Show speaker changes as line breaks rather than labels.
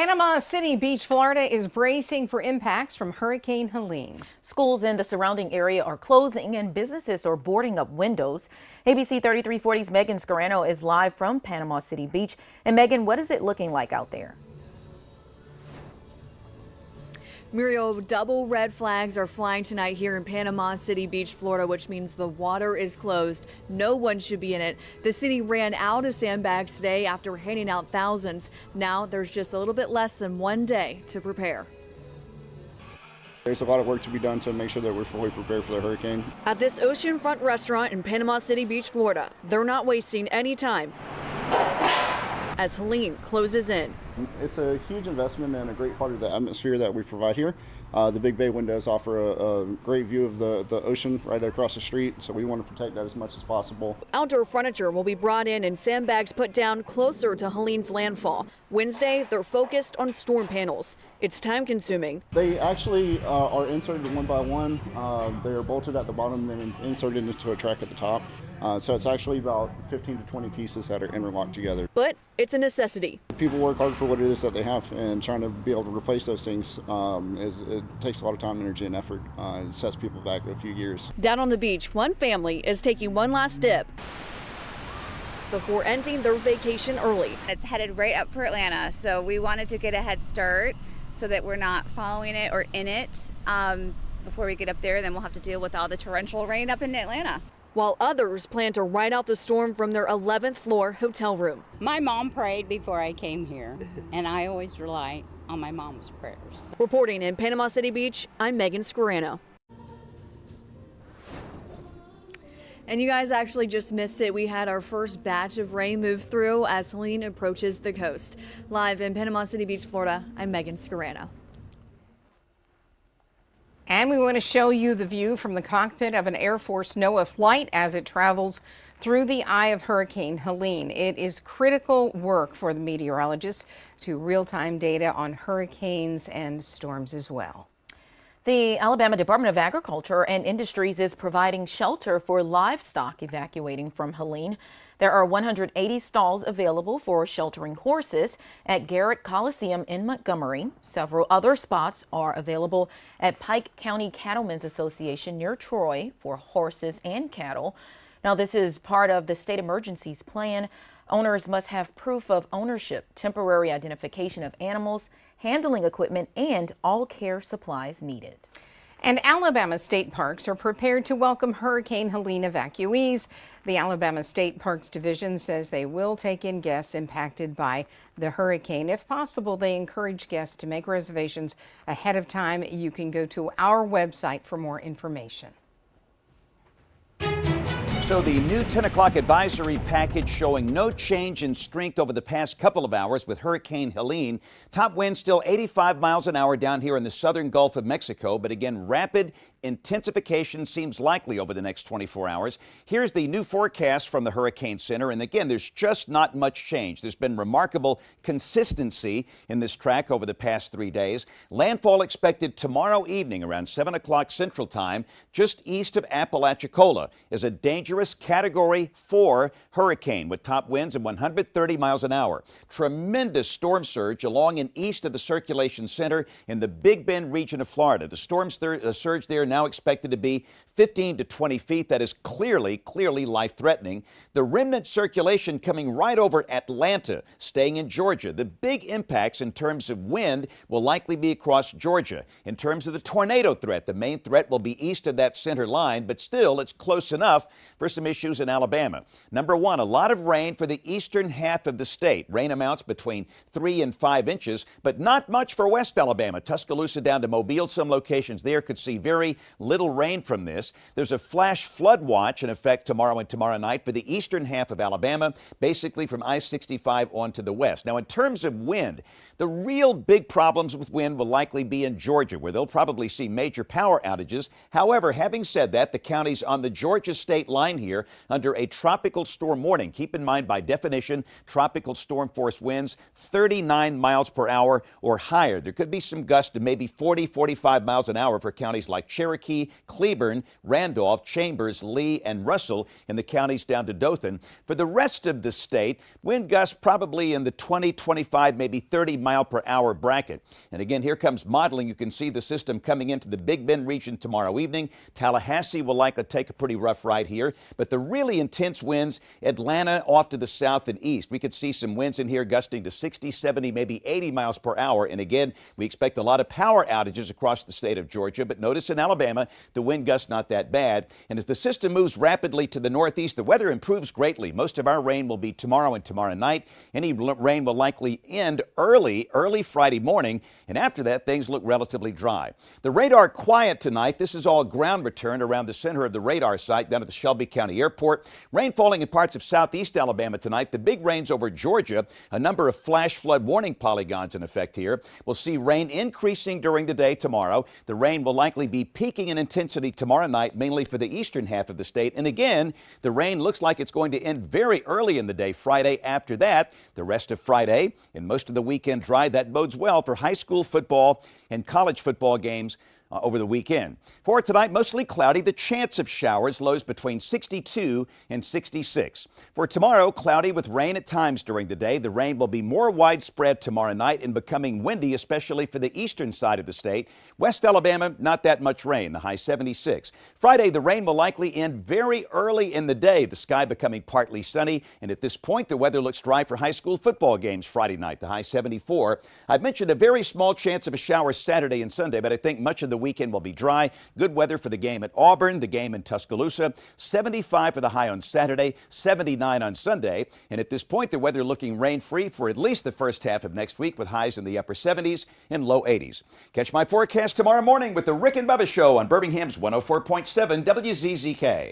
Panama City Beach, Florida is bracing for impacts from Hurricane Helene.
Schools in the surrounding area are closing and businesses are boarding up windows. ABC 3340's Megan Scarano is live from Panama City Beach. And Megan, what is it looking like out there?
Muriel, double red flags are flying tonight here in Panama City Beach, Florida, which means the water is closed. No one should be in it. The city ran out of sandbags today after handing out thousands. Now there's just a little bit less than 1 day to prepare.
There's a lot of work to be done to make sure that we're fully prepared for the hurricane.
At this oceanfront restaurant in Panama City Beach, Florida, they're not wasting any time as Helene closes in.
It's a huge investment and a great part of the atmosphere that we provide here. The big bay windows offer a great view of the ocean right across the street, so we want to protect that as much as possible.
Outdoor furniture will be brought in and sandbags put down closer to Helene's landfall. Wednesday, they're focused on storm panels. It's time consuming.
They actually are inserted one by one. They are bolted at the bottom and then inserted into a track at the top. So it's actually about 15 to 20 pieces that are interlocked together.
But it's a necessity.
People work hard for what it is that they have, and trying to be able to replace those things, it takes a lot of time, energy, and effort. It sets people back a few years.
Down on the beach, one family is taking one last dip before ending their vacation early.
It's headed right up for Atlanta, so we wanted to get a head start so that we're not following it or in it before we get up there. Then we'll have to deal with all the torrential rain up in Atlanta.
While others plan to ride out the storm from their 11th floor hotel room.
My mom prayed before I came here, and I always rely on my mom's prayers.
Reporting in Panama City Beach, I'm Megan Scarano. And you guys actually just missed it. We had our first batch of rain move through as Helene approaches the coast. Live in Panama City Beach, Florida, I'm Megan Scarano.
And we want to show you the view from the cockpit of an Air Force NOAA flight as it travels through the eye of Hurricane Helene. It is critical work for the meteorologists to real-time data on hurricanes and storms as well.
The Alabama Department of Agriculture and Industries is providing shelter for livestock evacuating from Helene. There are 180 stalls available for sheltering horses at Garrett Coliseum in Montgomery. Several other spots are available at Pike County Cattlemen's Association near Troy for horses and cattle. Now, this is part of the state emergencies plan. Owners must have proof of ownership, temporary identification of animals, handling equipment, and all care supplies needed.
And Alabama state parks are prepared to welcome Hurricane Helene evacuees. The Alabama State Parks Division says they will take in guests impacted by the hurricane. If possible, they encourage guests to make reservations ahead of time. You can go to our website for more information.
So the new 10 o'clock advisory package showing no change in strength over the past couple of hours with Hurricane Helene. Top wind still 85 miles an hour down here in the southern Gulf of Mexico, but again, rapid intensification seems likely over the next 24 hours. Here's the new forecast from the Hurricane Center, and again, there's just not much change. There's been remarkable consistency in this track over the past 3 days. Landfall expected tomorrow evening around 7 o'clock Central Time, just east of Apalachicola, is a dangerous Category 4 hurricane with top winds of 130 miles an hour. Tremendous storm surge along and east of the circulation center in the Big Bend region of Florida. The storm surge there now expected to be 15 to 20 feet. That is clearly life-threatening. The remnant circulation coming right over Atlanta, staying in Georgia. The big impacts in terms of wind will likely be across Georgia. In terms of the tornado threat, the main threat will be east of that center line, but still it's close enough for some issues in Alabama. Number one, a lot of rain for the eastern half of the state. Rain amounts between 3 and 5 inches, but not much for West Alabama. Tuscaloosa down to Mobile. Some locations there could see very little rain from this. There's a flash flood watch in effect tomorrow and tomorrow night for the eastern half of Alabama, basically from I-65 on to the west. Now, in terms of wind, the real big problems with wind will likely be in Georgia, where they'll probably see major power outages. However, having said that, the counties on the Georgia state line here under a tropical storm warning. Keep in mind, by definition, tropical storm force winds 39 miles per hour or higher. There could be some gusts to maybe 40, 45 miles an hour for counties like Cherokee, Cherokee, Cleburne, Randolph, Chambers, Lee, and Russell in the counties down to Dothan. For the rest of the state, wind gusts probably in the 20, 25, maybe 30 mile per hour bracket. And again, here comes modeling. You can see the system coming into the Big Bend region tomorrow evening. Tallahassee will likely take a pretty rough ride here, but the really intense winds, Atlanta off to the south and east. We could see some winds in here gusting to 60, 70, maybe 80 miles per hour. And again, we expect a lot of power outages across the state of Georgia, but notice in Alabama, the wind gust not that bad. And as the system moves rapidly to the northeast, the weather improves greatly. Most of our rain will be tomorrow and tomorrow night. Any rain will likely end early Friday morning, and after that, things look relatively dry. The radar quiet tonight. This is all ground return around the center of the radar site down at the Shelby County Airport. Rain falling in parts of southeast Alabama tonight. The big rains over Georgia. A number of flash flood warning polygons in effect here. We'll see rain increasing during the day tomorrow. The rain will likely be peaking in intensity tomorrow night, mainly for the eastern half of the state. And again, the rain looks like it's going to end very early in the day Friday. After that, the rest of Friday and most of the weekend dry. That bodes well for high school football and college football games over the weekend. For tonight, mostly cloudy, the chance of showers, lows between 62 and 66. For tomorrow, cloudy with rain at times during the day. The rain will be more widespread tomorrow night and becoming windy, especially for the eastern side of the state. West Alabama, not that much rain, the high 76. Friday, the rain will likely end very early in the day, the sky becoming partly sunny. And at this point, the weather looks dry for high school football games Friday night, the high 74. I've mentioned a very small chance of a shower Saturday and Sunday, but I think much of the weekend will be dry. Good weather for the game at Auburn, the game in Tuscaloosa. 75 for the high on Saturday, 79 on Sunday. And at this point, the weather looking rain-free for at least the first half of next week with highs in the upper 70s and low 80s. Catch my forecast tomorrow morning with the Rick and Bubba Show on Birmingham's 104.7 WZZK.